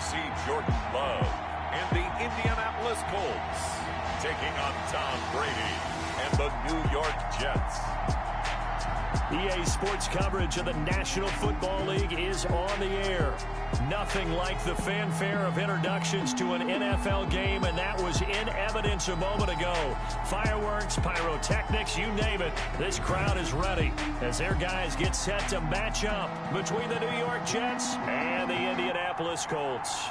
see Jordan Love and the Indianapolis Colts taking on Tom Brady and the New York Jets. EA Sports coverage of the National Football League is on the air. Nothing like the fanfare of introductions to an NFL game, and that was in evidence a moment ago. Fireworks, pyrotechnics, you name it. This crowd is ready as their guys get set to match up between the New York Jets and the Indianapolis Colts.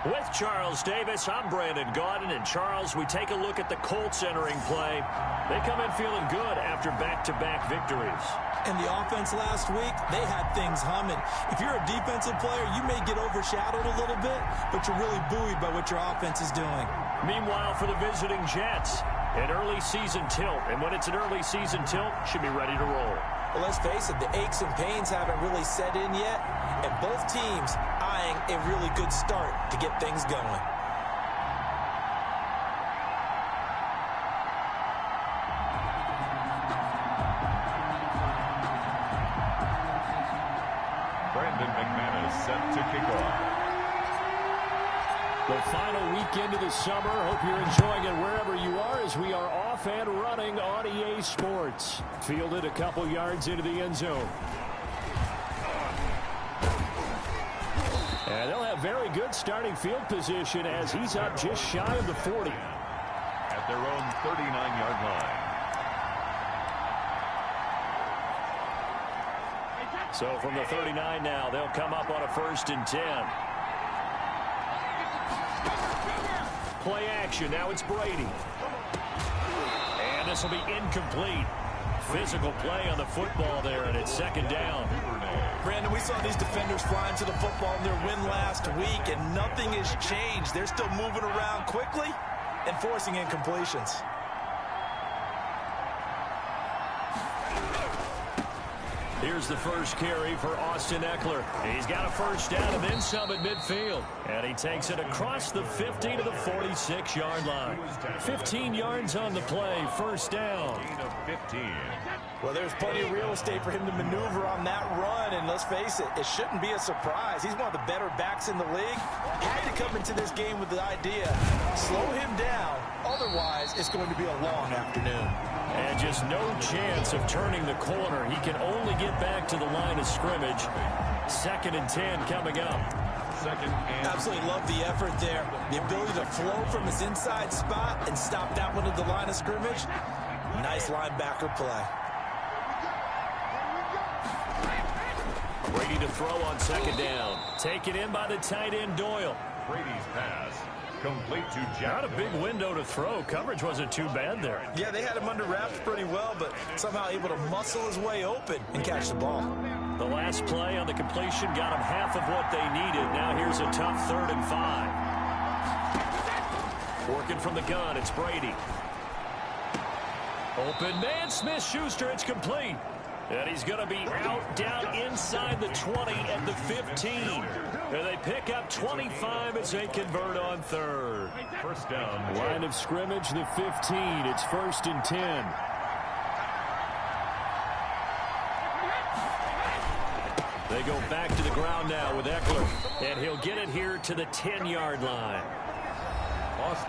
With Charles Davis, I'm Brandon Gaudin. And Charles, we take a look at the Colts entering play. They come in feeling good after back-to-back victories. And the offense last week, they had things humming. If you're a defensive player, you may get overshadowed a little bit, but you're really buoyed by what your offense is doing. Meanwhile, for the visiting Jets, an early season tilt. And when it's an early season tilt, should be ready to roll. Well, let's face it, the aches and pains haven't really set in yet, and both teams eyeing a really good start to get things going. Brandon McManus set to kick off. The final weekend of the summer. Hope you're enjoying it wherever you are as we are off and running on EA Sports. Fielded a couple yards into the end zone. And they'll have very good starting field position as he's up just shy of the 40. At their own 39-yard line. So from the 39 now, they'll come up on a 1st and 10. Play action. Now it's Brady. And this will be incomplete. Physical play on the football there, and it's 2nd down. Brandon, we saw these defenders flying to the football in their win last week, and nothing has changed. They're still moving around quickly and forcing incompletions. Here's the first carry for Austin Eckler. He's got a 1st down and then some at midfield. And he takes it across the 50 to the 46-yard line. 15 yards on the play, 1st down. 15. Well, there's plenty of real estate for him to maneuver on that run, and let's face it, it shouldn't be a surprise. He's one of the better backs in the league. Had to come into this game with the idea, slow him down, otherwise it's going to be a long afternoon. And just no chance of turning the corner. He can only get back to the line of scrimmage. 2nd and 10 coming up. Absolutely love the effort there. The ability to flow from his inside spot and stop that one at the line of scrimmage. Nice linebacker play. Brady to throw on 2nd down. Taken in by the tight end Doyle. Brady's pass complete to Jack. Not a big window to throw. Coverage wasn't too bad there. Yeah, they had him under wraps pretty well, but somehow able to muscle his way open and catch the ball. The last play on the completion got him half of what they needed. Now here's a tough 3rd and 5. Working from the gun, it's Brady. Open man, Smith-Schuster, it's complete. And he's going to be out down inside the 20 at the 15. And they pick up 25 as they convert on 3rd. 1st down. Line of scrimmage, the 15. It's 1st and 10. They go back to the ground now with Eckler. And he'll get it here to the 10-yard line.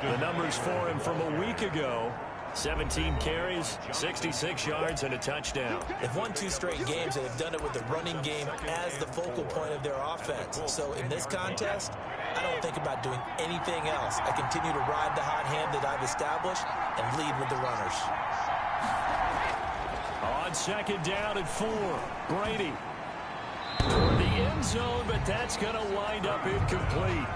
The numbers for him from a week ago. 17 carries, 66 yards, and a touchdown. They've won 2 straight games, and they've done it with the running game as the focal point of their offense. So in this contest, I don't think about doing anything else. I continue to ride the hot hand that I've established and lead with the runners. On 2nd down at 4, Brady. The end zone, but that's going to wind up incomplete.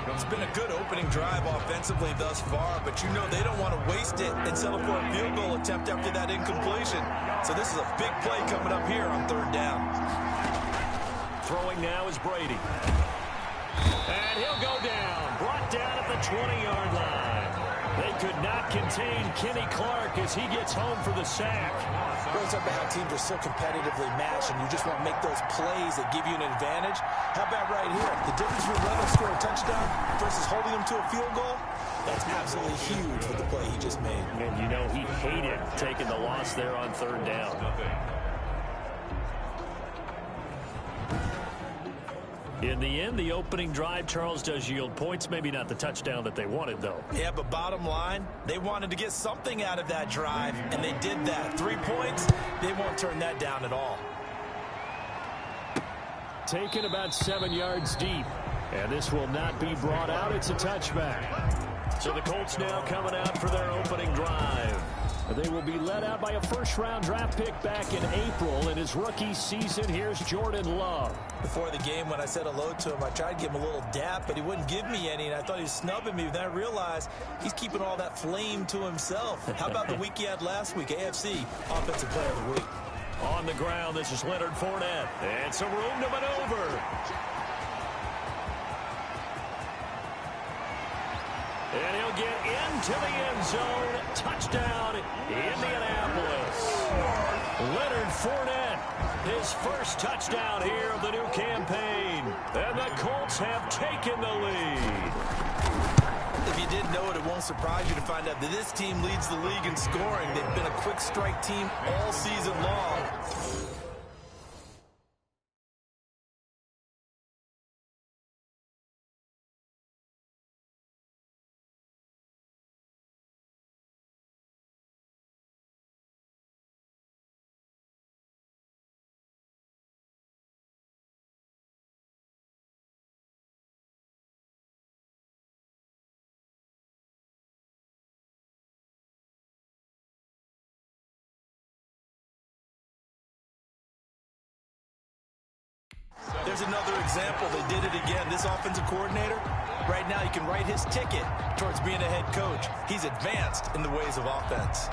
It's been a good opening drive offensively thus far, but you know they don't want to waste it and settle for a field goal attempt after that incompletion. So this is a big play coming up here on 3rd down. Throwing now is Brady. And he'll go down. Brought down at the 20-yard line. They could not contain Kenny Clark as he gets home for the sack. Goes up to how teams are so competitively matched, and you just want to make those plays that give you an advantage. How about right here? The difference between letting them score a touchdown versus holding them to a field goal? That's absolutely huge with the play he just made. And you know he hated taking the loss there on third down. In the end, the opening drive, Charles, does yield points. Maybe not the touchdown that they wanted, though. Yeah, but bottom line, they wanted to get something out of that drive, and they did that. 3 points, they won't turn that down at all. Taken about 7 yards deep. And this will not be brought out. It's a touchback. So the Colts now coming out for their opening drive. They will be led out by a first-round draft pick back in April in his rookie season. Here's Jordan Love. Before the game, when I said hello to him, I tried to give him a little dap, but he wouldn't give me any, and I thought he was snubbing me. But then I realized he's keeping all that flame to himself. How about the week he had last week? AFC Offensive Player of the Week. On the ground, this is Leonard Fournette. And some room to maneuver. And he'll get into the end zone. Touchdown, Indianapolis. Leonard Fournette, his first touchdown here of the new campaign. And the Colts have taken the lead. If you didn't know it, it won't surprise you to find out that this team leads the league in scoring. They've been a quick strike team all season long. There's another example. They did it again. This offensive coordinator, right now, you can write his ticket towards being a head coach. He's advanced in the ways of offense.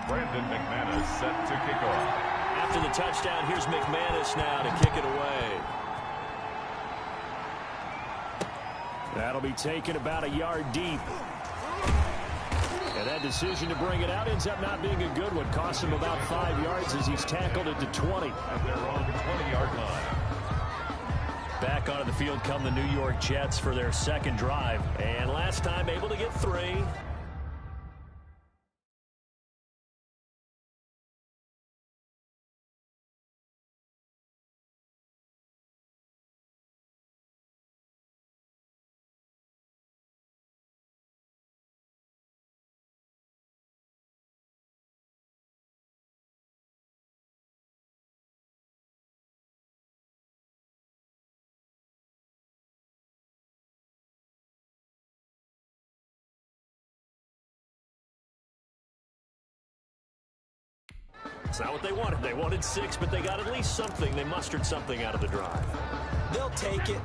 Brandon McManus set to kick off. After the touchdown, here's McManus now to kick it away. That'll be taken about a yard deep. And that decision to bring it out ends up not being a good one. Costs him about 5 yards as he's tackled it to 20. At their own 20-yard line. Back onto the field come the New York Jets for their second drive. And last time able to get 3. It's not what they wanted. They wanted 6, but they got at least something. They mustered something out of the drive. They'll take it.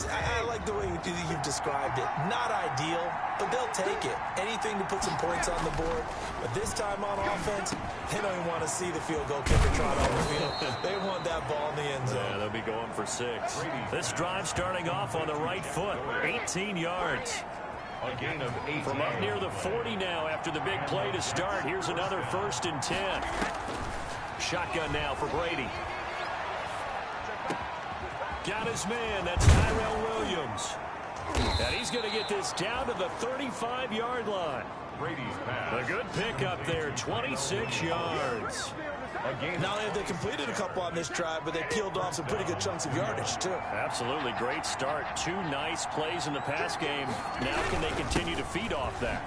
I like the way you've described it. Not ideal, but they'll take it. Anything to put some points on the board. But this time on offense, they don't even want to see the field goal kicker trot on the field. They want that ball in the end zone. Yeah, they'll be going for 6. This drive starting off on the right foot. 18 yards. A gain of 8. From up near the 40 now after the big play to start. Here's another 1st and 10. Shotgun now for Brady. Got his man. That's Tyrell Williams. And he's going to get this down to the 35-yard line. Brady's pass. A good pickup there. 26 yards. Not only have they completed a couple on this drive, but they peeled off some pretty good chunks of yardage, too. Absolutely. Great start. 2 nice plays in the pass game. Now can they continue to feed off that?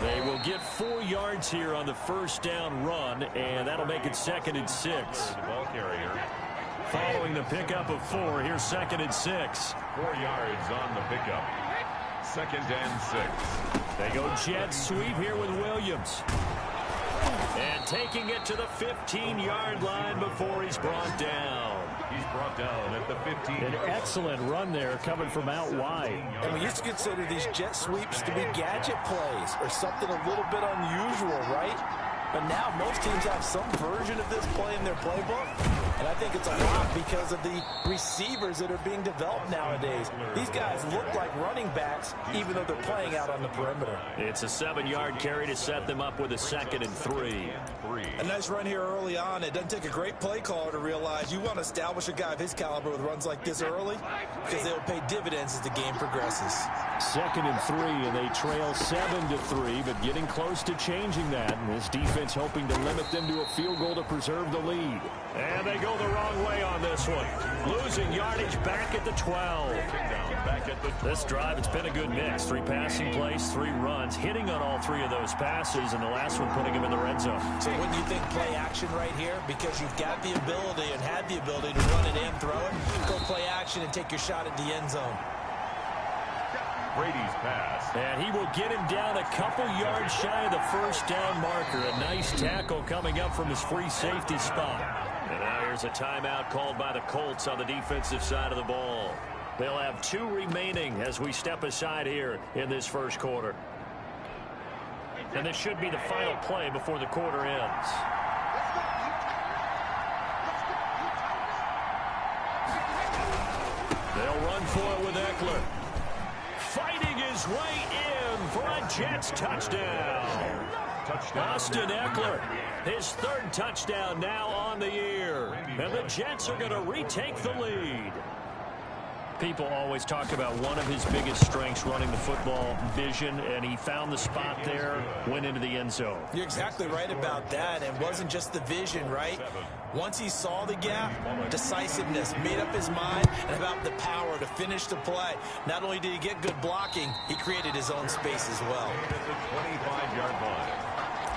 They will get 4 yards here on the first down run, and that'll make it 2nd and 6. The ball carrier. Following the pickup of 4, here's 2nd and 6. 4 yards on the pickup. 2nd and 6. They go jet sweep here with Williams. And taking it to the 15-yard line before he's brought down. He's brought down at the 15. An excellent run there coming from out wide. And we used to consider these jet sweeps to be gadget plays or something a little bit unusual, right? But now most teams have some version of this play in their playbook. And I think it's a lot because of the receivers that are being developed nowadays. These guys look like running backs, even though they're playing out on the perimeter. It's a 7-yard carry to set them up with a 2nd and 3. A nice run here early on. It doesn't take a great play caller to realize you want to establish a guy of his caliber with runs like this early because they'll pay dividends as the game progresses. 2nd and 3, and they trail 7-3, but getting close to changing that. And this defense hoping to limit them to a field goal to preserve the lead. And they go the wrong way on this one. Losing yardage back at the 12. This drive, it's been a good mix. 3 passing plays, 3 runs, hitting on all 3 of those passes, and the last one putting him in the red zone. So wouldn't you think play action right here? Because you've got the ability and had the ability to run it and throw it. Go play action and take your shot at the end zone. Brady's pass. And he will get him down a couple yards shy of the first down marker. A nice tackle coming up from his free safety spot. And now here's a timeout called by the Colts on the defensive side of the ball. They'll have 2 remaining as we step aside here in this first quarter. And this should be the final play before the quarter ends. They'll run for it with Eckler. Fighting his way in for a Jets touchdown. Austin Eckler, his 3rd touchdown now on the year. And the Jets are going to retake the lead. People always talk about one of his biggest strengths running the football, vision, and he found the spot there, went into the end zone. You're exactly right about that. It wasn't just the vision, right? Once he saw the gap, decisiveness, made up his mind, and about the power to finish the play. Not only did he get good blocking, he created his own space as well. At the 25-yard line.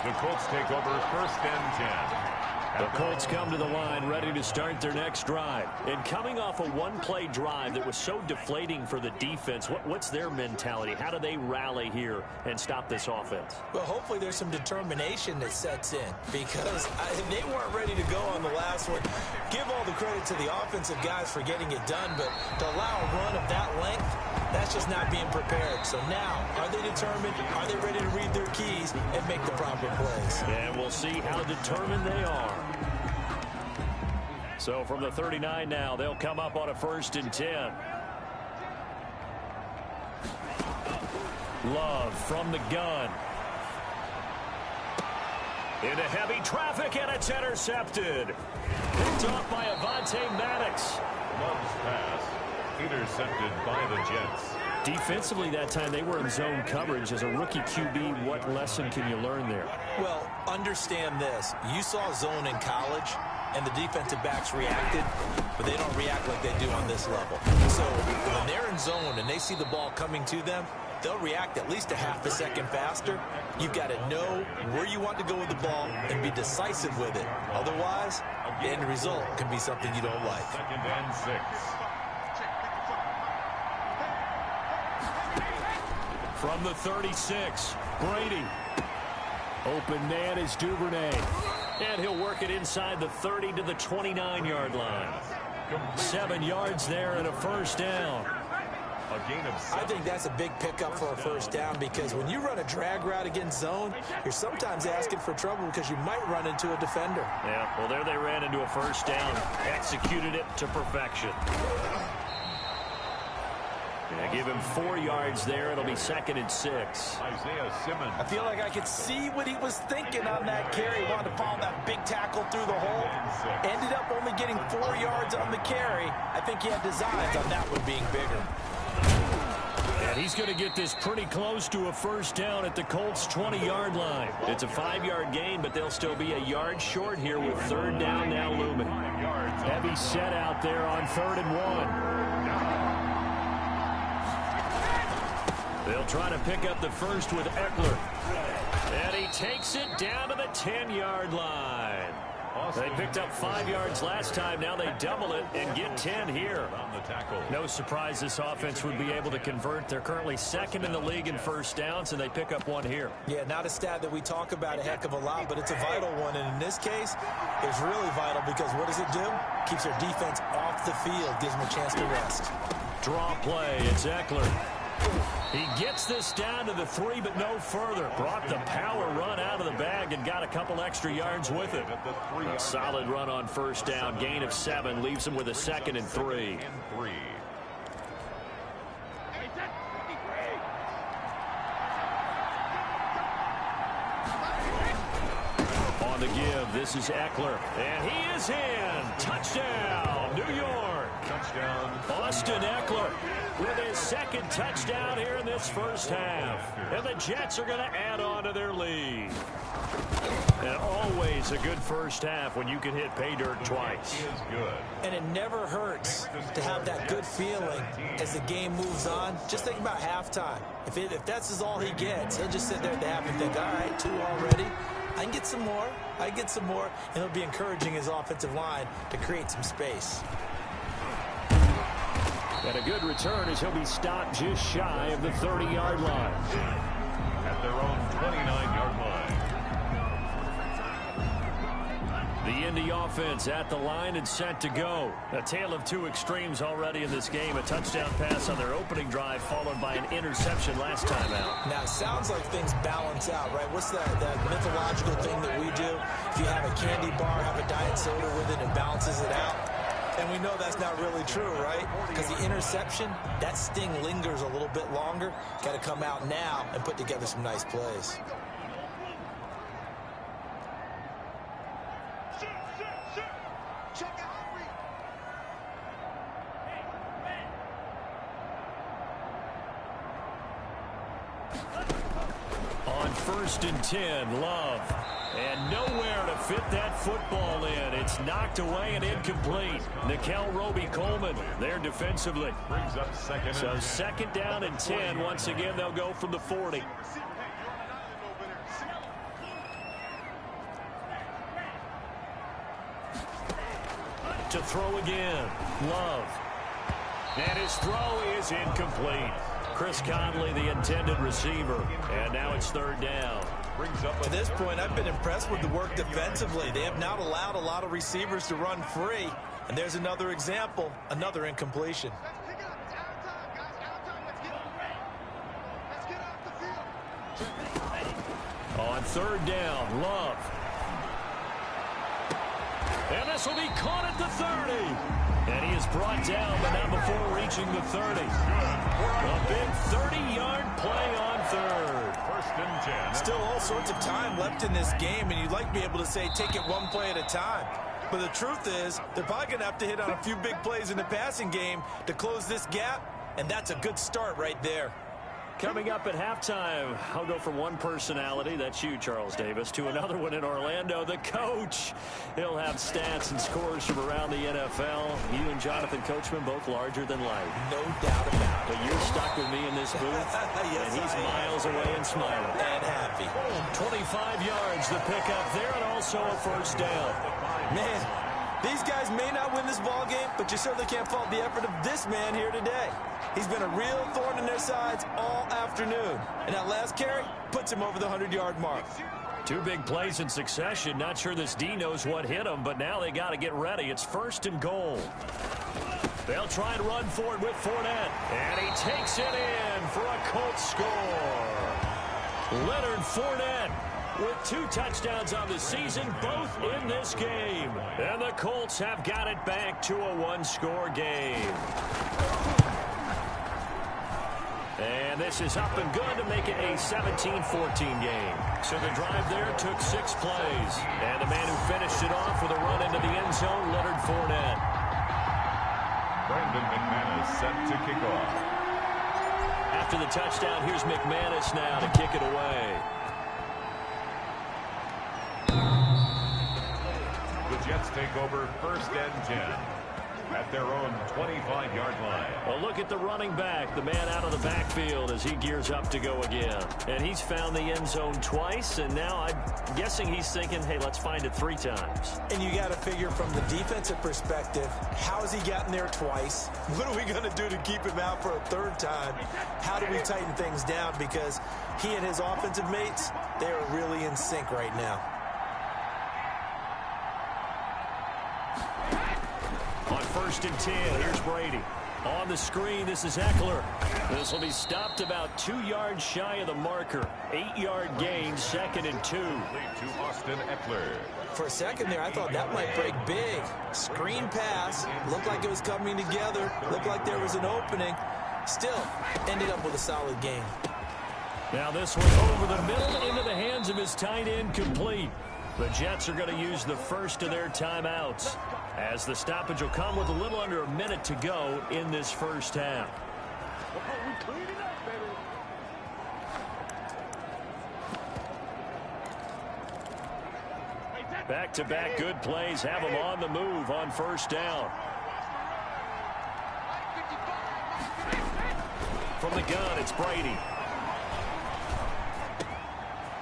The Colts take over 1st and 10. The Colts come to the line ready to start their next drive. And coming off a 1-play drive that was so deflating for the defense, what's their mentality? How do they rally here and stop this offense? Well, hopefully there's some determination that sets in because they weren't ready to go on the last one. Give all the credit to the offensive guys for getting it done, but to allow a run of that length, that's just not being prepared. So now, are they determined? Are they ready to read their keys and make the proper plays? And we'll see how determined they are. So from the 39 now, they'll come up on a 1st and 10. Love from the gun. Into heavy traffic, and it's intercepted. Picked off by Avonte Maddox. Love's pass intercepted by the Jets. Defensively that time, they were in zone coverage. As a rookie QB, what lesson can you learn there? Well, understand this. You saw zone in college, and the defensive backs reacted, but they don't react like they do on this level. So when they're in zone and they see the ball coming to them, they'll react at least a half a second faster. You've got to know where you want to go with the ball and be decisive with it. Otherwise, the end result can be something you don't like. 2nd and 6. From the 36, Brady. Open man is Duvernay. And he'll work it inside the 30 to the 29-yard line. 7 yards there and a 1st down. A gain of 7. I think that's a big pickup for a 1st down because when you run a drag route against zone, you're sometimes asking for trouble because you might run into a defender. Yeah, well, there they ran into a 1st down. Executed it to perfection. Yeah, give him 4 yards there. It'll be 2nd and 6. Isaiah Simmons. I feel like I could see what he was thinking on that carry. Wanted to follow that big tackle through the hole. Ended up only getting 4 yards on the carry. I think he had designs on that one being bigger. And he's going to get this pretty close to a 1st down at the Colts' 20-yard line. It's a 5-yard gain, but they'll still be a yard short here with 3rd down now looming. Heavy set out there on 3rd and 1. They'll try to pick up the 1st with Eckler. And he takes it down to the 10-yard line. They picked up 5 yards last time. Now they double it and get 10 here. No surprise this offense would be able to convert. They're currently 2nd in the league in 1st downs, and they pick up 1 here. Yeah, not a stat that we talk about a heck of a lot, but it's a vital one. And in this case, it's really vital because what does it do? Keeps their defense off the field, gives them a chance to rest. Draw play. It's Eckler. He gets this down to the 3, but no further. Brought the power run out of the bag and got a couple extra yards with it. A solid run on first down. Gain of 7 leaves him with a 2nd and 3. On the give, this is Eckler. And he is in. Touchdown, New York. Touchdown, Austin Eckler with his 2nd touchdown here in this first half. And the Jets are going to add on to their lead. And always a good first half when you can hit pay dirt twice. And it never hurts to have that good feeling as the game moves on. Just think about halftime. If that's all he gets, he'll just sit there at the half and think, all right, 2 already. I can get some more. I can get some more. And it'll be encouraging his offensive line to create some space. And a good return as he'll be stopped just shy of the 30-yard line. At their own 29-yard line. The Indy offense at the line and set to go. A tale of 2 extremes already in this game. A touchdown pass on their opening drive followed by an interception last time out. Now, it sounds like things balance out, right? What's that mythological thing that we do? If you have a candy bar, have a diet soda with it, it balances it out. And we know that's not really true, right? Because the interception, that sting lingers a little bit longer. Got to come out now and put together some nice plays. On 1st and 10, Love. And nowhere to fit that football in. It's knocked away and incomplete. Nickel Roby-Coleman there defensively. Brings up 2nd. So 2nd down and 10. Once again, they'll go from the 40. To throw again. Love. And his throw is incomplete. Chris Conley, the intended receiver. And now it's 3rd down. To this point, I've been impressed with the work defensively. They have not allowed a lot of receivers to run free. And there's another example, another incompletion. On 3rd down, Love. And this will be caught at the 30. And he is brought down, but not before reaching the 30. A big 30-yard play on 3rd. 1st and 10. Still all sorts of time left in this game, and you'd like to be able to say take it one play at a time. But the truth is, they're probably going to have to hit on a few big plays in the passing game to close this gap, and that's a good start right there. Coming up at halftime, I'll go from one personality, that's you, Charles Davis, to another one in Orlando, the coach. He'll have stats and scores from around the NFL. You and Jonathan Coachman both larger than life. No doubt about it. But you're stuck with me in this booth, Yes, and he's miles away and smiling. And happy. 25 yards the pickup there, and also a 1st down. Man, these guys may not win this ball game, but you certainly can't fault the effort of this man here today. He's been a real thorn in their sides all afternoon. And that last carry puts him over the 100-yard mark. 2 big plays in succession. Not sure this D knows what hit him, but now they got to get ready. It's 1st and goal. They'll try and run for it with Fournette. And he takes it in for a Colts score. Leonard Fournette with 2 touchdowns on the season, both in this game. And the Colts have got it back to a 1-score game. And this is up and good to make it a 17-14 game. So the drive there took 6 plays. And the man who finished it off with a run into the end zone, Leonard Fournette. Brandon McManus set to kick off. After the touchdown, here's McManus now to kick it away. The Jets take over 1st and 10 at their own 25-yard line. Well, look at the running back, the man out of the backfield as he gears up to go again. And he's found the end zone twice, and now I'm guessing he's thinking, hey, let's find it 3 times. And you got to figure from the defensive perspective, how has he gotten there twice? What are we going to do to keep him out for a 3rd time? How do we tighten things down? Because he and his offensive mates, they are really in sync right now. On 1st and 10, here's Brady. On the screen, this is Eckler. This will be stopped about 2 yards shy of the marker. 8-yard gain, 2nd and 2. To Austin Eckler. For a second there, I thought that might break big. Screen pass. Looked like it was coming together. Looked like there was an opening. Still, ended up with a solid game. Now this one over the middle into the hands of his tight end, complete. The Jets are going to use the first of their timeouts, as the stoppage will come with a little under a minute to go in this first half. Back-to-back good plays have them on the move on first down. From the gun, it's Brady.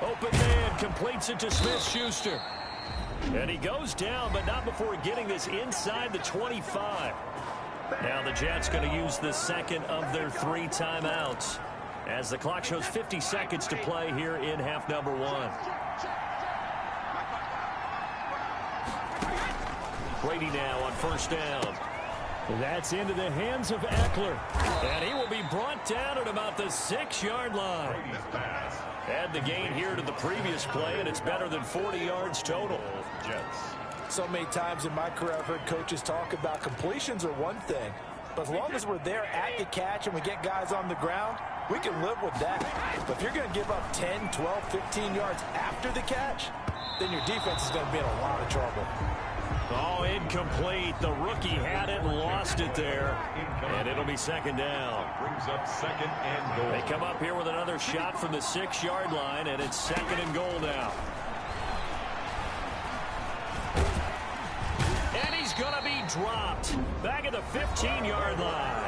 Open man, completes it to Smith-Schuster. And he goes down, but not before getting this inside the 25. Now the Jets going to use the second of their 3 timeouts, as the clock shows 50 seconds to play here in half number 1. Brady now on first down. That's into the hands of Eckler. And he will be brought down at about the 6-yard line. Add the gain here to the previous play, and it's better than 40 yards total. Jets. So many times in my career I've heard coaches talk about completions are one thing, but as long as we're there at the catch and we get guys on the ground, we can live with that. But if you're going to give up 10, 12, 15 yards after the catch, then your defense is going to be in a lot of trouble. Oh, incomplete. The rookie had it and lost it there. And it'll be second down. Brings up 2nd and goal. They come up here with another shot from the 6-yard line, and it's 2nd and goal now. And he's going to be dropped. Back at the 15-yard line.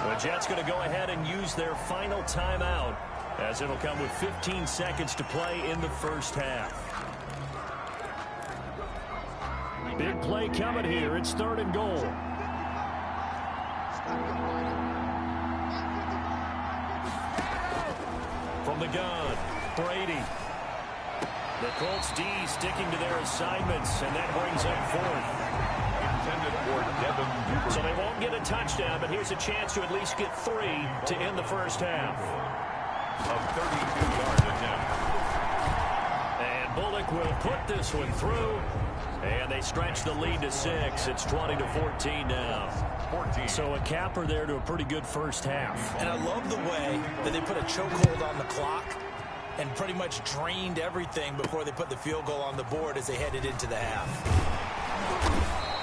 The Jets going to go ahead and use their final timeout, as it'll come with 15 seconds to play in the first half. Big play coming here. It's 3rd and goal. From the gun, Brady. The Colts D sticking to their assignments, and that brings up 4th. Intended for Devin Hooper. So they won't get a touchdown, but here's a chance to at least get 3 to end the first half. A 32-yard attempt. And Bullock will put this one through. And they stretch the lead to 6. It's 20-14 now. 14. So a capper there to a pretty good first half. And I love the way that they put a chokehold on the clock and pretty much drained everything before they put the field goal on the board as they headed into the half.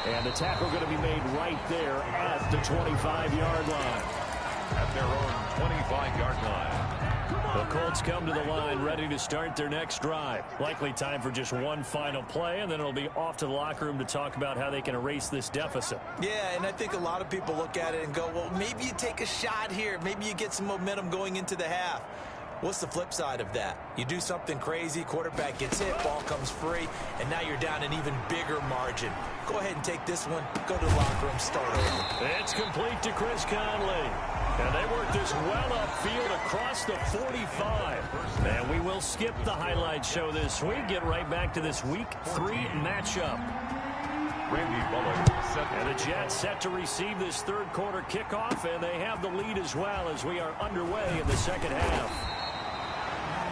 And the tackle going to be made right there at the 25-yard line. At their own 25-yard line. The Colts come to the line ready to start their next drive. Likely time for just one final play, and then it'll be off to the locker room to talk about how they can erase this deficit. Yeah, and I think a lot of people look at it and go, well, maybe you take a shot here. Maybe you get some momentum going into the half. What's the flip side of that? You do something crazy, quarterback gets hit, ball comes free, and now you're down an even bigger margin. Go ahead and take this one, go to the locker room, start over. It's complete to Chris Conley. And they work this well upfield across the 45. And we will skip the highlight show this week. Get right back to this week 3 matchup. Randy Bullock set. And the Jets set to receive this 3rd quarter kickoff. And they have the lead as well as we are underway in the second half.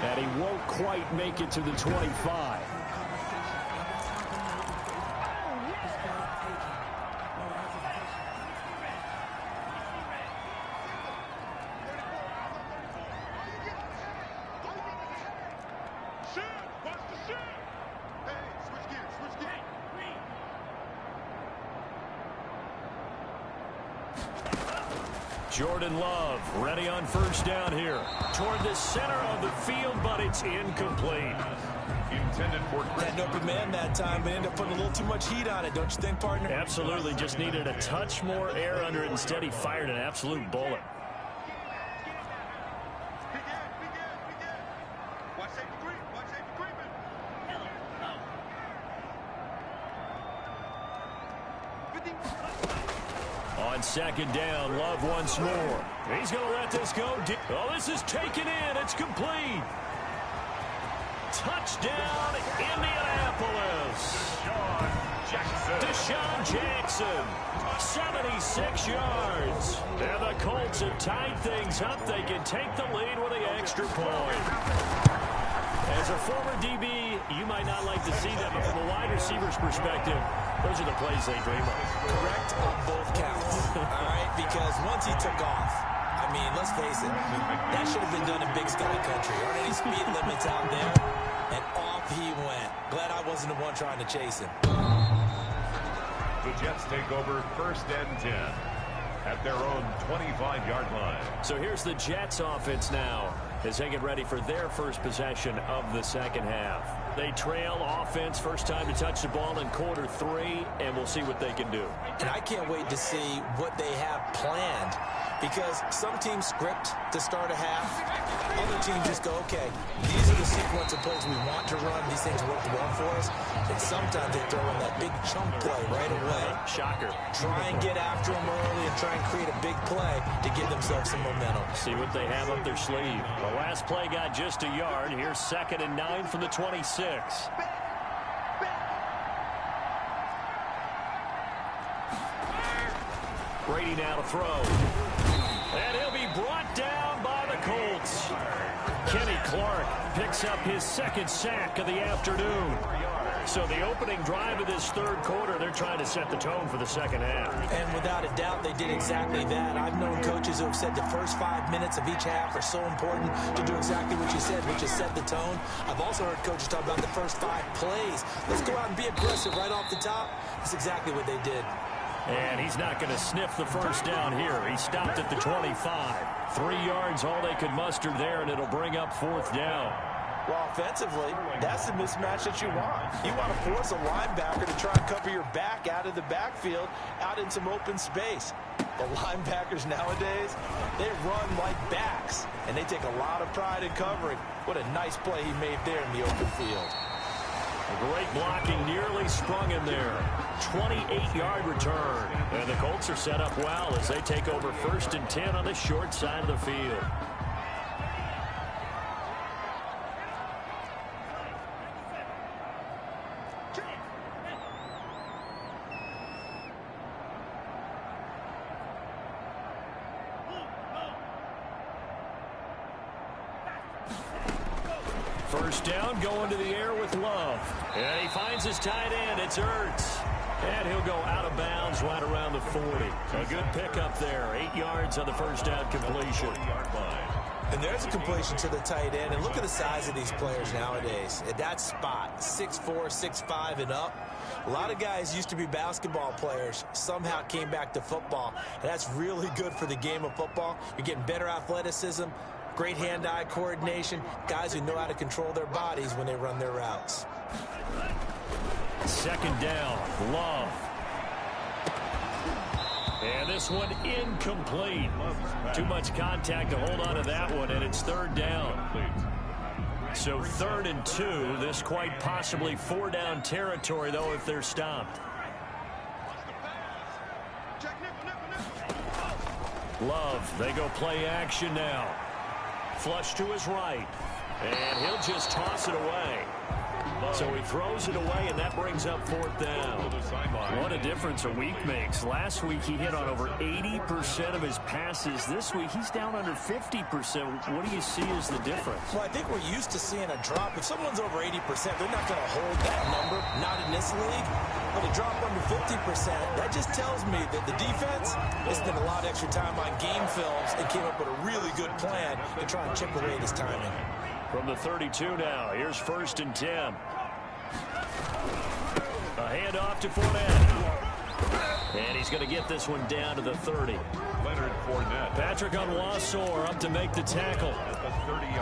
And he won't quite make it to the 25. Jordan Love ready on first down here. Toward the center of the field, but it's incomplete. Intended for Had an open man that time, but ended up putting a little too much heat on it, don't you think, partner? Absolutely. Just needed a touch more air under it. Instead, he fired an absolute bullet. On second down, Love once more. He's going to let this go. Oh, this is taken in. It's complete. Touchdown, Indianapolis. Deshaun Jackson, 76 yards. And the Colts have tied things up. They can take the lead with the extra point. As a former DB, you might not like to see that, but from a wide receiver's perspective, those are the plays they dream of. Correct on both counts. All right, because once he took off, I mean, let's face it, that should have been done in Big Sky Country. Aren't any speed limits out there? And off he went. Glad I wasn't the one trying to chase him. The Jets take over 1st and 10 at their own 25-yard line. So here's the Jets offense now as they get ready for their first possession of the second half. They trail offense, first time to touch the ball in quarter 3, and we'll see what they can do. And I can't wait to see what they have planned, because some teams script to start a half. Other teams just go, okay, these are the sequence of plays we want to run. These things work well for us. And sometimes they throw in that big chunk play right away. Shocker. Try and get after them early and try and create a big play to give themselves some momentum. See what they have up their sleeve. The last play got just a yard. Here's 2nd and 9 from the 26. Brady now to throw. And he'll be brought down by the Colts. Kenny Clark picks up his 2nd sack of the afternoon. So the opening drive of this 3rd quarter, they're trying to set the tone for the second half. And without a doubt, they did exactly that. I've known coaches who have said the first 5 minutes of each half are so important to do exactly what you said, which is set the tone. I've also heard coaches talk about the first 5 plays. Let's go out and be aggressive right off the top. That's exactly what they did. And he's not going to sniff the first down here. He stopped at the 25. 3 yards, all they could muster there, and it'll bring up 4th down. Well, offensively, that's the mismatch that you want. You want to force a linebacker to try and cover your back out of the backfield, out in some open space. The linebackers nowadays, they run like backs, and they take a lot of pride in covering. What a nice play he made there in the open field. A great blocking, nearly sprung him there. 28-yard return. And the Colts are set up well as they take over 1st and 10 on the short side of the field. First down, going to the air with Love. And he finds his tight end. It's Ertz. And he'll go out of bounds right around the 40. A good pickup there. 8 yards on the first down completion. And there's a completion to the tight end. And look at the size of these players nowadays. At that spot, 6'4", 6'5", and up. A lot of guys used to be basketball players, somehow came back to football. And that's really good for the game of football. You're getting better athleticism, great hand-eye coordination, guys who know how to control their bodies when they run their routes. 2nd down, Love. And this one incomplete. Too much contact to hold on to that one, and it's 3rd down. So 3rd and 2. This quite possibly 4-down territory, though, if they're stopped. Love, they go play action now. Flush to his right. And he'll just toss it away. So he throws it away, and that brings up 4th down. What a difference a week makes. Last week he hit on over 80% of his passes. This week he's down under 50%. What do you see as the difference? Well, I think we're used to seeing a drop. If someone's over 80%, they're not going to hold that number. Not in this league. But a drop under 50%, that just tells me that the defense has spent a lot of extra time on game films and came up with a really good plan to try and chip away at his timing. From the 32 now, here's 1st and 10. A handoff to Fournette. And he's going to get this one down to the 30. Leonard Fournette. Patrick Onwuasor up to make the tackle.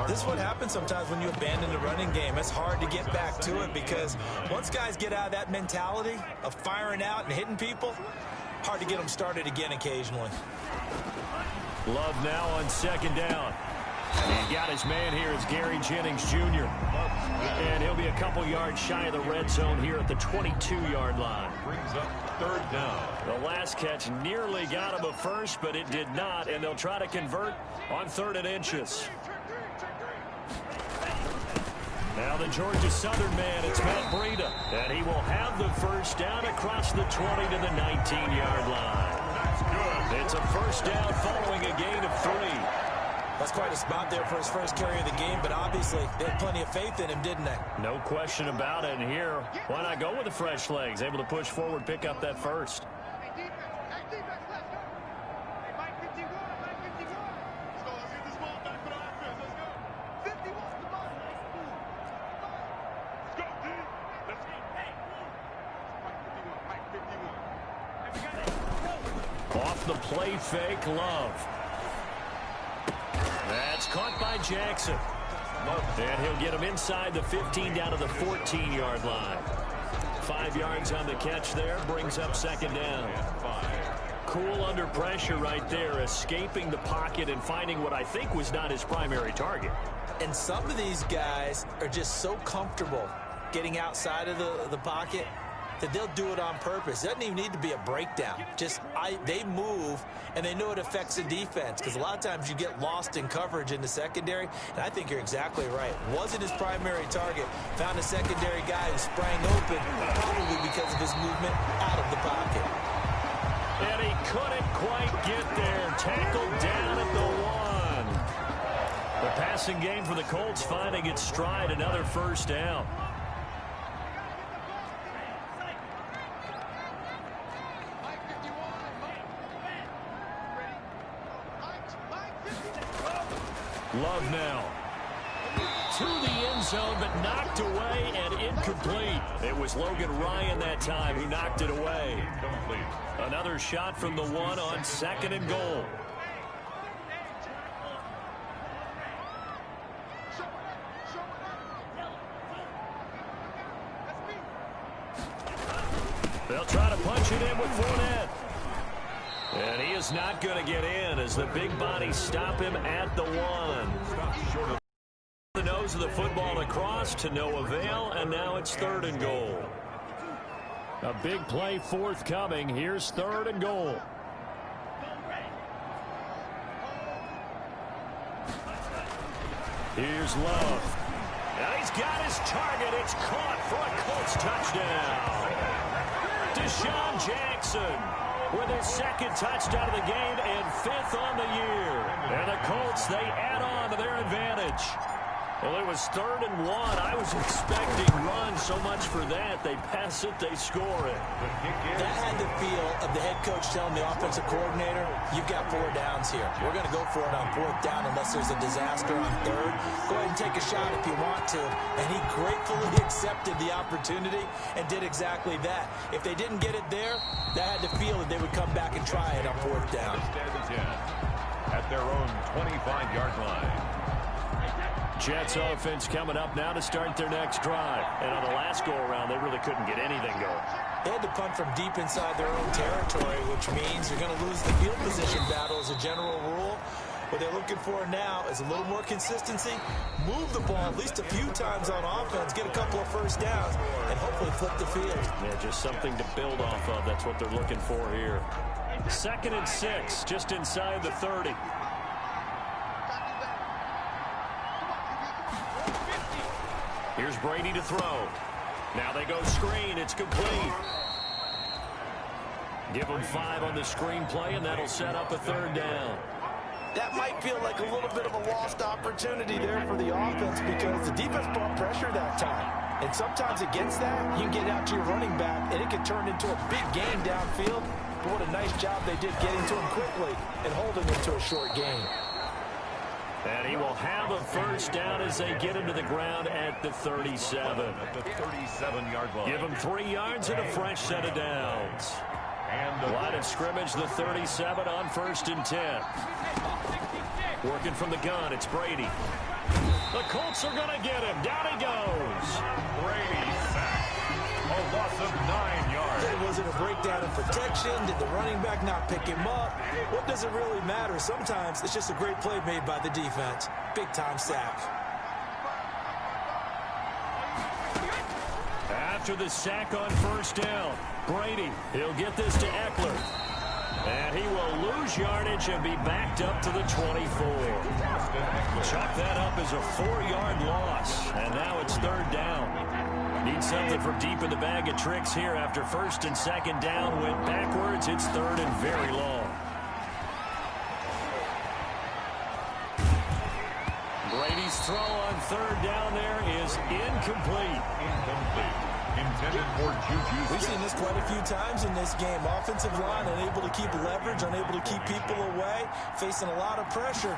This is what happens sometimes when you abandon the running game. It's hard to get back to it because once guys get out of that mentality of firing out and hitting people, hard to get them started again occasionally. Love now on 2nd down. He got his man here. It's Gary Jennings Jr. And he'll be a couple yards shy of the red zone here at the 22-yard line. Brings up 3rd down. The last catch nearly got him a first, but it did not, and they'll try to convert on 3rd and inches. Now the Georgia Southern man, it's Matt Breida. And he will have the first down across the 20 to the 19-yard line. That's good. It's a first down following a gain of 3. That's quite a spot there for his first carry of the game, but obviously they had plenty of faith in him, didn't they? No question about it. And here, why not go with the fresh legs? Able to push forward, pick up that first. Off the play fake, Love. That's caught by Jackson. And he'll get him inside the 15 down to the 14-yard line. 5 yards on the catch there, brings up second down. Cool under pressure right there, escaping the pocket and finding what I think was not his primary target. And some of these guys are just so comfortable getting outside of the pocket that they'll do it on purpose. It doesn't even need to be a breakdown. They move, and they know it affects the defense, because a lot of times you get lost in coverage in the secondary, and I think you're exactly right. Wasn't his primary target. Found a secondary guy who sprang open, probably because of his movement out of the pocket. And he couldn't quite get there. Tackled down at the 1. The passing game for the Colts finding its stride, another first down. Love now. To the end zone, but knocked away and incomplete. It was Logan Ryan that time who knocked it away. Another shot from the 1 on 2nd and goal. They'll try to punch it in with Fournette. And he is not going to get in as the big bodies stop him at the 1. The nose of the football across to no avail, and now it's 3rd and goal. A big play forthcoming. Here's 3rd and goal. Here's Love. And he's got his target. It's caught for a Colts touchdown. Deshaun Jackson with his 2nd touchdown of the game and 5th on the year. And the Colts, they add on to their advantage. Well, it was 3rd and 1. I was expecting run so much for that. They pass it, they score it. That had the feel of the head coach telling the offensive coordinator, you've got 4 downs here. We're going to go for it on 4th down unless there's a disaster on 3rd. Go ahead and take a shot if you want to. And he gratefully accepted the opportunity and did exactly that. If they didn't get it there, that had the feel that they would come back and try it on 4th down. At their own 25-yard line. Jets offense coming up now to start their next drive. And on the last go-around, they really couldn't get anything going. They had to punt from deep inside their own territory, which means you're going to lose the field position battle as a general rule. What they're looking for now is a little more consistency, move the ball at least a few times on offense, get a couple of first downs, and hopefully flip the field. Yeah, just something to build off of. That's what they're looking for here. 2nd and 6, just inside the 30. Here's Brady to throw. Now they go screen. It's complete. Give them 5 on the screen play, and that'll set up a 3rd down. That might feel like a little bit of a lost opportunity there for the offense because the defense brought pressure that time. And sometimes against that, you can get out to your running back, and it can turn into a big game downfield. But what a nice job they did getting to him quickly and holding him to a short gain. And he will have a first down as they get into the ground at the 37. At the 37-yard line. Give them 3 yards and a fresh set of downs. And line of scrimmage, the 37 on 1st and 10. Working from the gun, it's Brady. The Colts are going to get him. Down he goes. Brady sacked. A loss of 9 yards. Was it a breakdown in protection? Did the running back not pick him up? What does it really matter? Sometimes it's just a great play made by the defense. Big-time sack. After the sack on 1st down, Brady, he'll get this to Eckler. And he will lose yardage and be backed up to the 24. Chalk that up as a 4-yard loss. And now it's 3rd down. Need something from deep in the bag of tricks here after 1st and 2nd down. Went backwards. It's 3rd and very long. Brady's throw on 3rd down there is incomplete. Intended for Juju. We've seen this quite a few times in this game. Offensive line unable to keep leverage, unable to keep people away, facing a lot of pressure.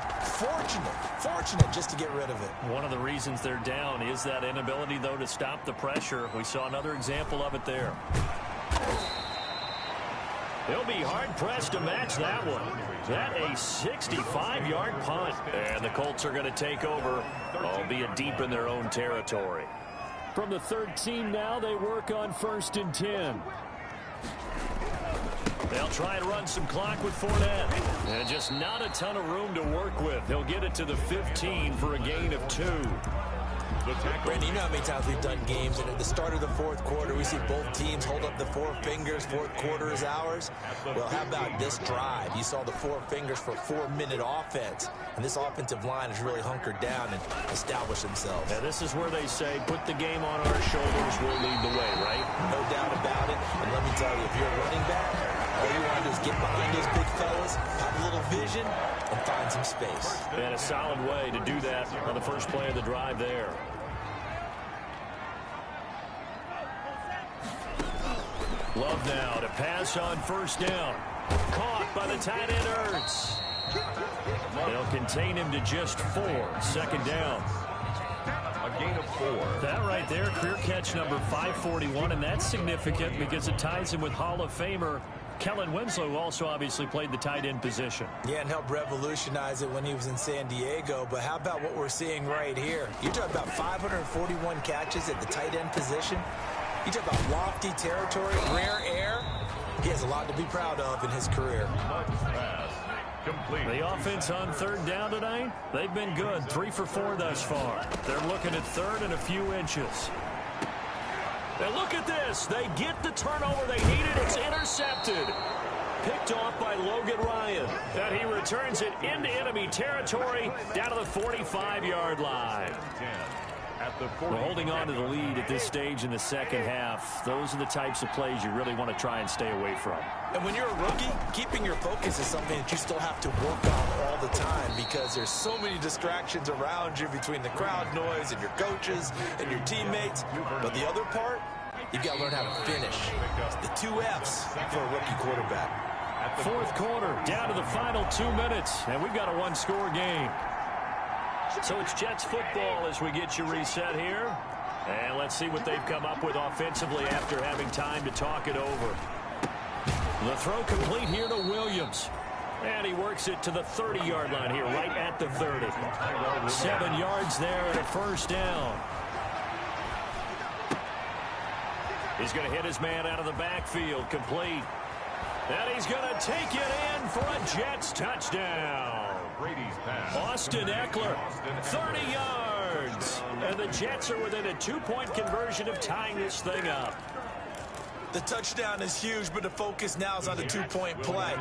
Fortunate just to get rid of it. One of the reasons they're down is that inability, though, to stop the pressure. We saw another example of it there. They'll be hard-pressed to match that one. That a 65-yard punt. And the Colts are going to take over, albeit deep in their own territory. From the 13 now, they work on 1st and 10. They'll try and run some clock with Fournette. And just not a ton of room to work with. He'll get it to the 15 for a gain of 2. Randy, you know how many times we've done games, and at the start of the 4th quarter, we see both teams hold up the 4 fingers, 4th quarter is ours. Well, how about this drive? You saw the 4 fingers for 4-minute offense, and this offensive line has really hunkered down and established themselves. Now, this is where they say, put the game on our shoulders, we'll lead the way, right? No doubt about it, and let me tell you, if you're a running back, all you want to do is get behind those big fellas, have a little vision, and find some space. And a solid way to do that on the first play of the drive there. Love now to pass on 1st down. Caught by the tight end Ertz. They'll contain him to just 4. 2nd down. A gain of 4. That right there, career catch number 541, and that's significant because it ties him with Hall of Famer Kellen Winslow, who also obviously played the tight end position. Yeah, and helped revolutionize it when he was in San Diego. But how about what we're seeing right here? You're talking about 541 catches at the tight end position. You talk about lofty territory, rare air. He has a lot to be proud of in his career. The offense on 3rd down tonight, they've been good. 3 for 4 thus far. They're looking at 3rd and a few inches. And look at this. They get the turnover they needed. It's intercepted. Picked off by Logan Ryan. And he returns it into enemy territory down to the 45-yard line. We're holding on to the lead at this stage in the 2nd half. Those are the types of plays you really want to try and stay away from. And when you're a rookie, keeping your focus is something that you still have to work on all the time because there's so many distractions around you between the crowd noise and your coaches and your teammates. But the other part, you've got to learn how to finish. The 2 F's for a rookie quarterback. 4th quarter, down to the final 2 minutes, and we've got a 1-score game. So it's Jets football as we get you reset here. And let's see what they've come up with offensively after having time to talk it over. The throw complete here to Williams. And he works it to the 30-yard line here, right at the 30. 7 yards there and a 1st down. He's going to hit his man out of the backfield, complete. And he's going to take it in for a Jets touchdown. Austin Eckler, 30 yards. And the Jets are within a 2-point conversion of tying this thing up. The touchdown is huge, but the focus now is on the 2-point play.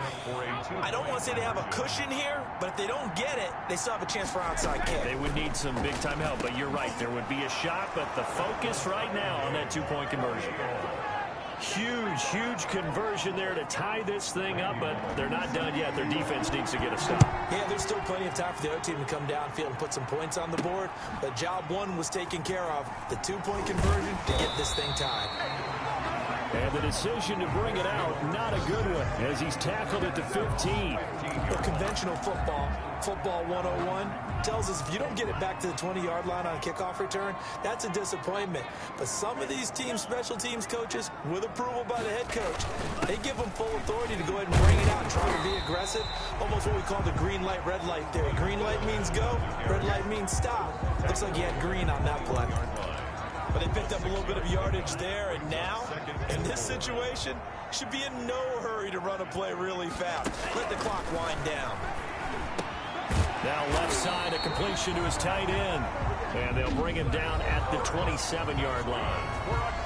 I don't want to say they have a cushion here, but if they don't get it, they still have a chance for onside kick. They would need some big-time help, but you're right. There would be a shot, but the focus right now on that 2-point conversion. Huge conversion there to tie this thing up, but they're not done yet. Their defense needs to get a stop. Yeah, there's still plenty of time for the other team to come downfield and put some points on the board, but job 1 was taken care of. The 2-point conversion to get this thing tied. And the decision to bring it out, not a good one, as he's tackled at the 15. But conventional football 101, tells us if you don't get it back to the 20-yard line on a kickoff return, that's a disappointment. But some of these teams, special teams coaches, with approval by the head coach, they give them full authority to go ahead and bring it out and try to be aggressive. Almost what we call the green light, red light theory. Green light means go, red light means stop. Looks like he had green on that play. But they picked up a little bit of yardage there, and now, in this situation, should be in no hurry to run a play really fast. Let the clock wind down. Now left side, a completion to his tight end. And they'll bring him down at the 27-yard line.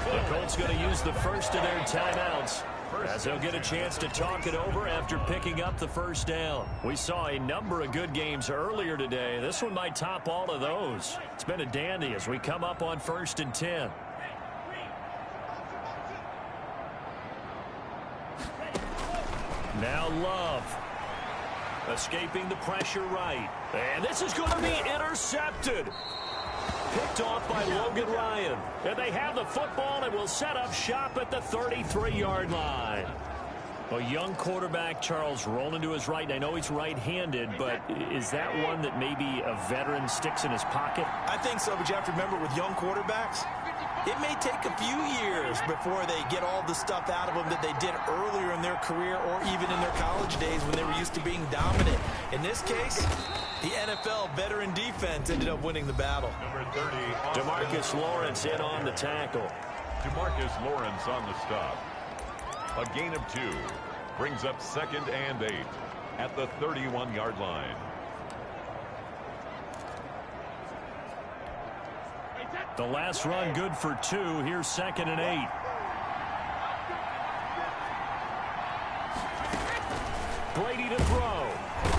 The Colts going to use the first of their timeouts as they'll get a chance to talk it over after picking up the first down. We saw a number of good games earlier today. This one might top all of those. It's been a dandy as we come up on 1st and 10. Now Love. Escaping the pressure right. And this is going to be intercepted. Picked off by Logan Ryan. And they have the football and will set up shop at the 33-yard line. A young quarterback, Charles, rolling to his right. I know he's right-handed, but is that one that maybe a veteran sticks in his pocket? I think so, but you have to remember with young quarterbacks, it may take a few years before they get all the stuff out of them that they did earlier in their career or even in their college days when they were used to being dominant. In this case, the NFL veteran defense ended up winning the battle. Number 30, DeMarcus Lawrence in on the tackle. DeMarcus Lawrence on the stop. A gain of 2 brings up 2nd and 8 at the 31-yard line. The last run good for 2. Here's 2nd and 8. Brady to throw.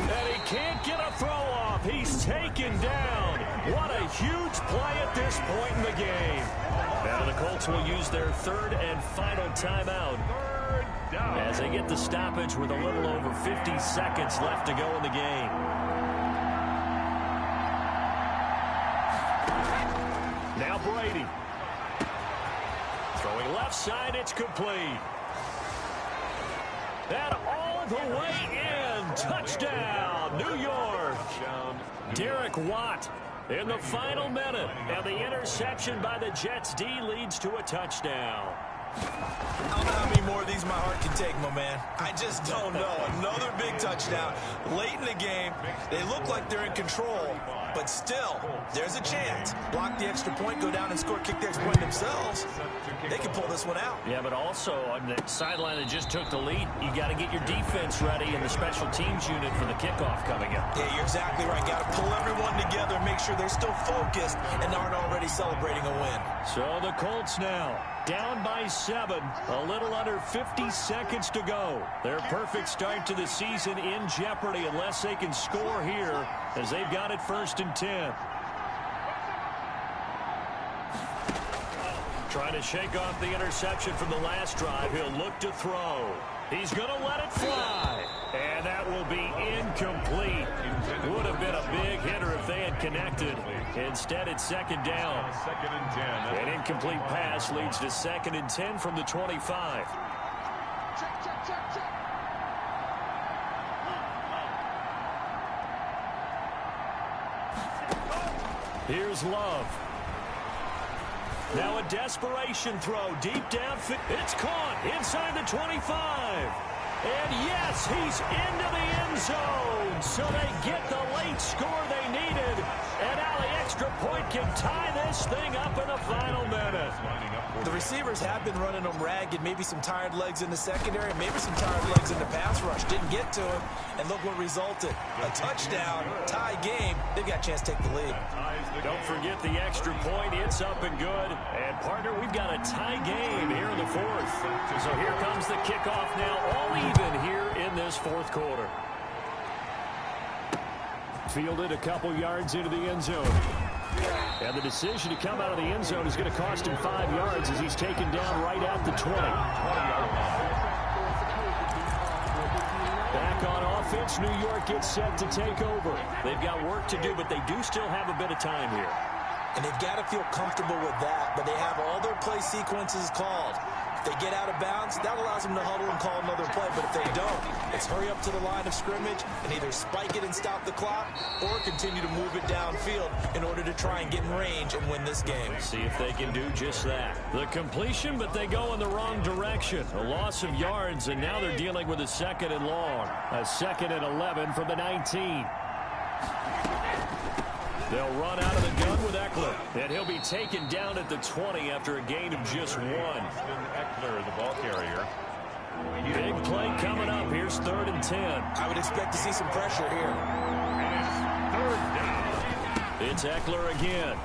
And he can't get a throw off. He's taken down. What a huge play at this point in the game. Now the Colts will use their 3rd and final timeout as they get the stoppage with a little over 50 seconds left to go in the game. Now Brady. Throwing left side, it's complete. And all the way in. Touchdown, New York. Derek Watt in the final minute. And the interception by the Jets D leads to a touchdown. I don't know how many more of these my heart can take, my man. I just don't know. Another big touchdown late in the game. They look like they're in control, but still, there's a chance. Block the extra point, go down and score, kick the extra point themselves. They can pull this one out. Yeah, but also on the sideline that just took the lead, you got to get your defense ready and the special teams unit for the kickoff coming up. Yeah, you're exactly right. Got to pull everyone together, make sure they're still focused and aren't already celebrating a win. So the Colts now down by 7, a little under 50 seconds to go. Their perfect start to the season in jeopardy unless they can score here as they've got it 1st and 10. Trying to shake off the interception from the last drive. He'll look to throw. He's going to let it fly. And that will be incomplete. Would have been a big hitter if they had connected. Instead, it's 2nd down. 2nd and 10. An incomplete pass leads to 2nd and 10 from the 25. Here's Love. Now a desperation throw deep down. It's caught inside the 25. And yes, he's into the end zone. So they get the late score they needed. And now the extra point can tie this thing up in the final minute. The receivers have been running them ragged. Maybe some tired legs in the secondary. Maybe some tired legs in the pass rush. Didn't get to him. And look what resulted. A touchdown, tie game. They've got a chance to take the lead. Don't forget the extra point. It's up and good. And, partner, we've got a tie game here in the 4th. So here comes the kickoff now, all even here in this 4th quarter. Fielded a couple yards into the end zone. And the decision to come out of the end zone is going to cost him 5 yards as he's taken down right at the 20. Back on offense, New York gets set to take over. They've got work to do, but they do still have a bit of time here. And they've got to feel comfortable with that, but they have all their play sequences called. If they get out of bounds, that allows them to huddle and call another play. But if they don't, it's hurry up to the line of scrimmage and either spike it and stop the clock or continue to move it downfield in order to try and get in range and win this game. See if they can do just that. The completion, but they go in the wrong direction. A loss of yards, and now they're dealing with a 2nd and long. A 2nd and 11 from the 19. They'll run out of the gun with Eckler, and he'll be taken down at the 20 after a gain of just 1. Eckler, the ball carrier. Big play coming up. Here's 3rd and 10. I would expect to see some pressure here. And it's 3rd down. It's Eckler again.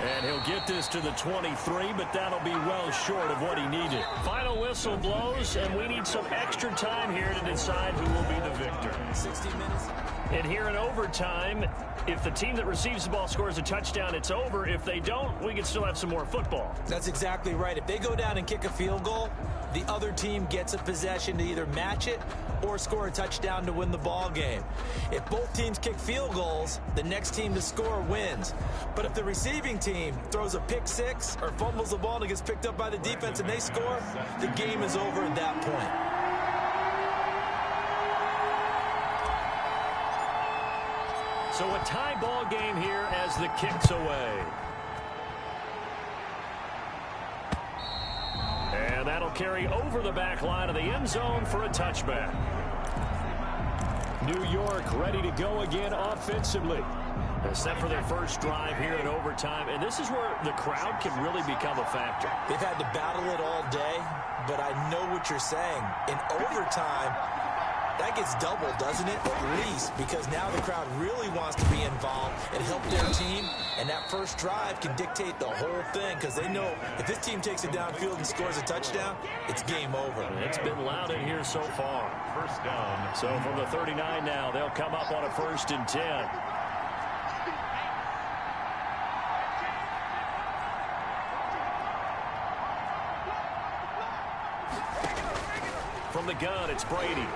And he'll get this to the 23, but that'll be well short of what he needed. Final whistle blows, and we need some extra time here to decide who will be the victor. 60 minutes. And here in overtime, if the team that receives the ball scores a touchdown, it's over. If they don't, we can still have some more football. That's exactly right. If they go down and kick a field goal, the other team gets a possession to either match it or score a touchdown to win the ball game. If both teams kick field goals, the next team to score wins. But if the receiving team throws a pick six or fumbles the ball and it gets picked up by the defense and they score, the game is over at that point. So a tie ball game here as the kick's away. And that'll carry over the back line of the end zone for a touchback. New York ready to go again offensively. Set for their first drive here in overtime. And this is where the crowd can really become a factor. They've had to battle it all day, but I know what you're saying. In overtime, that gets doubled, doesn't it? At least, because now the crowd really wants to be involved and help their team. And that first drive can dictate the whole thing because they know if this team takes it downfield and scores a touchdown, it's game over. It's been loud in here so far. First down. So from the 39 now, they'll come up on a 1st and 10. From the gun, it's Brady.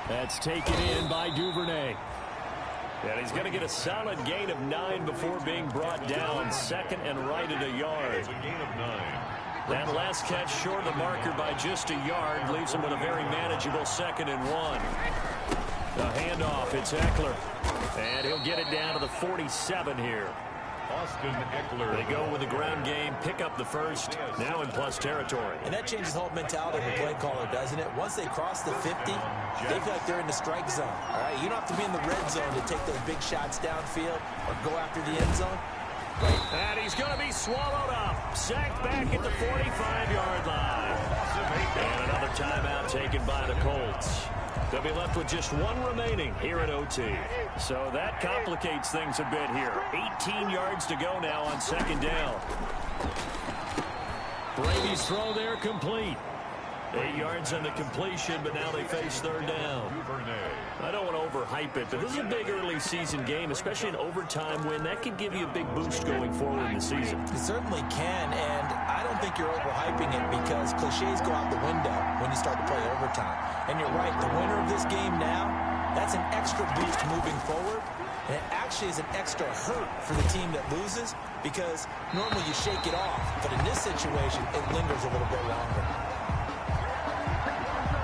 That's taken in by Duvernay. And he's going to get a solid gain of 9 before being brought down. 2nd and right at a yard. It's a gain of 9. That last catch short of the marker by just a yard leaves him with a very manageable 2nd and 1. The handoff, it's Eckler. And he'll get it down to the 47 here. Austin Eckler. They go with the ground game, pick up the first, now in plus territory. And that changes the whole mentality of the play caller, doesn't it? Once they cross the 50, they feel like they're in the strike zone. All right, you don't have to be in the red zone to take those big shots downfield or go after the end zone. And he's going to be swallowed up. Sacked back at the 45-yard line. And another timeout taken by the Colts. They'll be left with just 1 remaining here at OT. So that complicates things a bit here. 18 yards to go now on 2nd down. Brady's throw there complete. 8 yards on the completion, but now they face 3rd down. I don't want to overhype it, but this is a big early season game, especially an overtime win. That can give you a big boost going forward in the season. It certainly can, and I don't think you're overhyping it because cliches go out the window when you start to play overtime. And you're right, the winner of this game now, that's an extra boost moving forward, and it actually is an extra hurt for the team that loses because normally you shake it off, but in this situation, it lingers a little bit longer.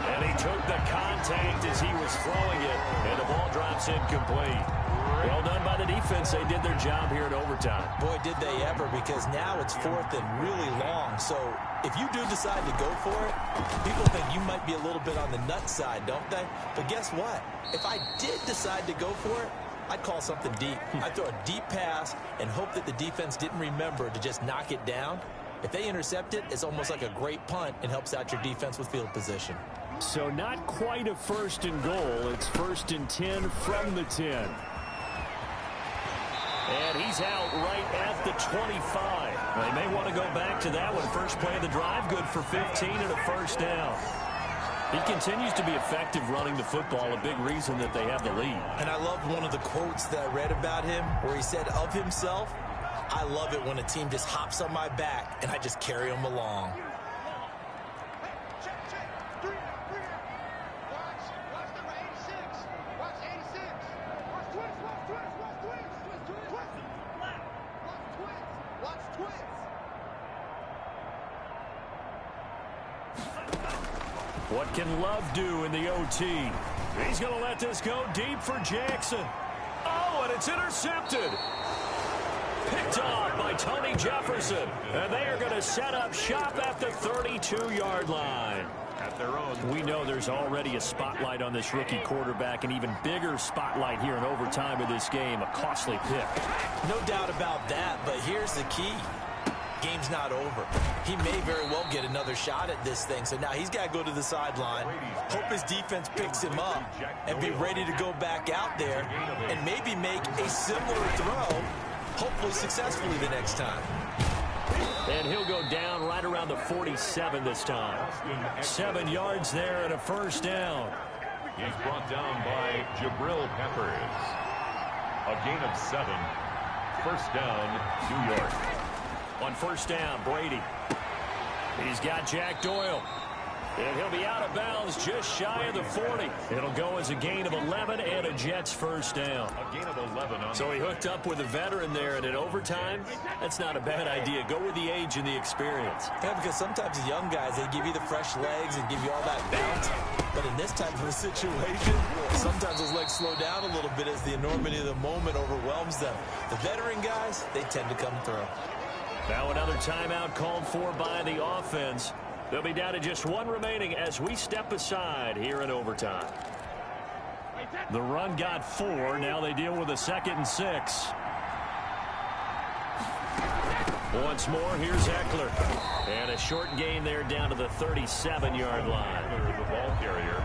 And he took the contact as he was throwing it, and the ball drops incomplete. Well done by the defense. They did their job here in overtime. Boy, did they ever, because now it's 4th and really long. So if you do decide to go for it, people think you might be a little bit on the nut side, don't they? But guess what? If I did decide to go for it, I'd call something deep. I'd throw a deep pass and hope that the defense didn't remember to just knock it down. If they intercept it, it's almost like a great punt and helps out your defense with field position. So not quite a 1st and goal. It's 1st and 10 from the 10. And he's out right at the 25. They may want to go back to that one. First play of the drive, good for 15 and a 1st down. He continues to be effective running the football, a big reason that they have the lead. And I love one of the quotes that I read about him where he said of himself, "I love it when a team just hops on my back and I just carry them along." What can Love do in the OT? He's going to let this go deep for Jackson. Oh, and it's intercepted. Picked off by Tony Jefferson. And they are going to set up shop at the 32-yard line. At their own. We know there's already a spotlight on this rookie quarterback, an even bigger spotlight here in overtime of this game, a costly pick. No doubt about that, but here's the key. Game's not over. He may very well get another shot at this thing, so now he's got to go to the sideline, hope his defense picks him up, and be ready to go back out there and maybe make a similar throw hopefully successfully the next time. And he'll go down right around the 47 this time. 7 yards there and a first down. He's brought down by Jabril Peppers. A gain of 7. First down, New York. On first down, Brady. He's got Jack Doyle. And he'll be out of bounds just shy of the 40. It'll go as a gain of 11 and a Jets first down. A gain of 11 on. So he hooked up with a veteran there, and in overtime, that's not a bad idea. Go with the age and the experience. Yeah, because sometimes the young guys, they give you the fresh legs and give you all that bounce. But in this type of a situation, sometimes those legs slow down a little bit as the enormity of the moment overwhelms them. The veteran guys, they tend to come through. Now another timeout called for by the offense. They'll be down to just 1 remaining as we step aside here in overtime. The run got 4. Now they deal with a 2nd and 6. Once more, here's Eckler. And a short gain there down to the 37-yard line. The ball carrier.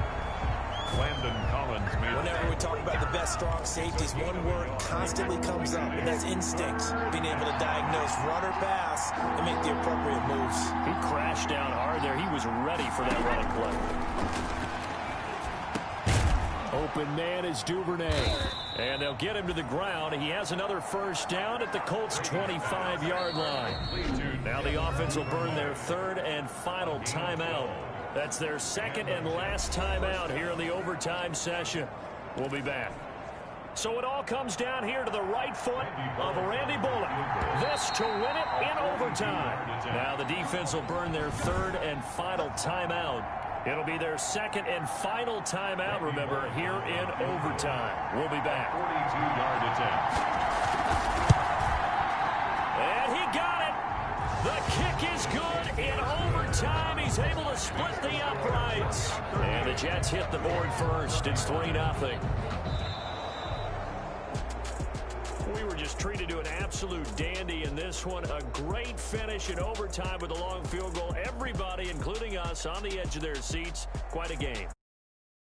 Landon Collins made. Whenever we talk about the best strong safeties, one word constantly comes up, and that's instinct. Being able to diagnose run or pass and make the appropriate moves. He crashed down hard there. He was ready for that running play. Open man is Duvernay. And they'll get him to the ground. He has another first down at the Colts' 25-yard line. Now the offense will burn their 3rd and final timeout. That's their 2nd and last timeout here in the overtime session. We'll be back. So it all comes down here to the right foot of Randy Bullock. This to win it in overtime. Now the defense will burn their 3rd and final timeout. It'll be their 2nd and final timeout, remember, here in overtime. We'll be back. 42-yard attempt. And he got it. The kick is good in overtime. He's able to split the uprights. And the Jets hit the board first. It's 3-0. We were just treated to an absolute dandy in this one. A great finish in overtime with a long field goal. Everybody, including us, on the edge of their seats. Quite a game.